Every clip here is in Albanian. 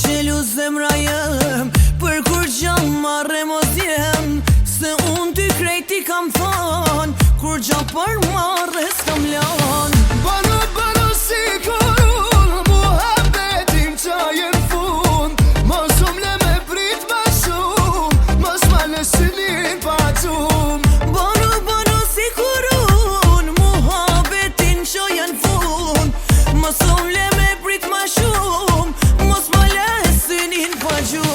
qelu zemra jem, për kur gjall marre mos jem, se unë ty krejti kam thon, kur gjall për marre s'kam lan. Bano, bano si korun, muhabbetin qajen fund, mos le me prit ma shumë, mos ma lësinin pa qum. Bano, bano si korun, muhabbetin qajen fund, mos le me prit ma shumë, mos ma lësinin pa qum.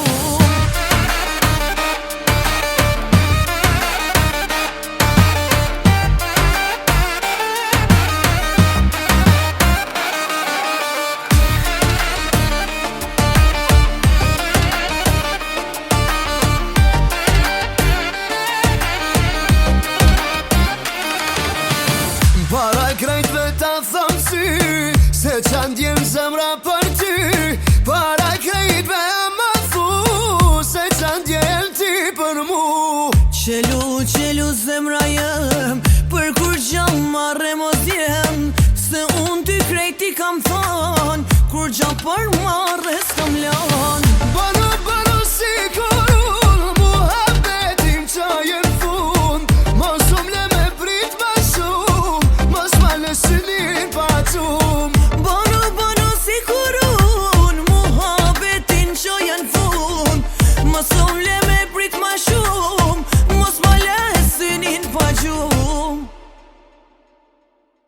Para krejtve ta thëm sy, se qa ndjen zemra për ty. Para krejtve më thu, se qa ndjen ti për mu. Qelu, qelu zemra jem, për kur gjall marre mos jem, se unë ty krejti kam thon, kur gjall për marre s'kam lan.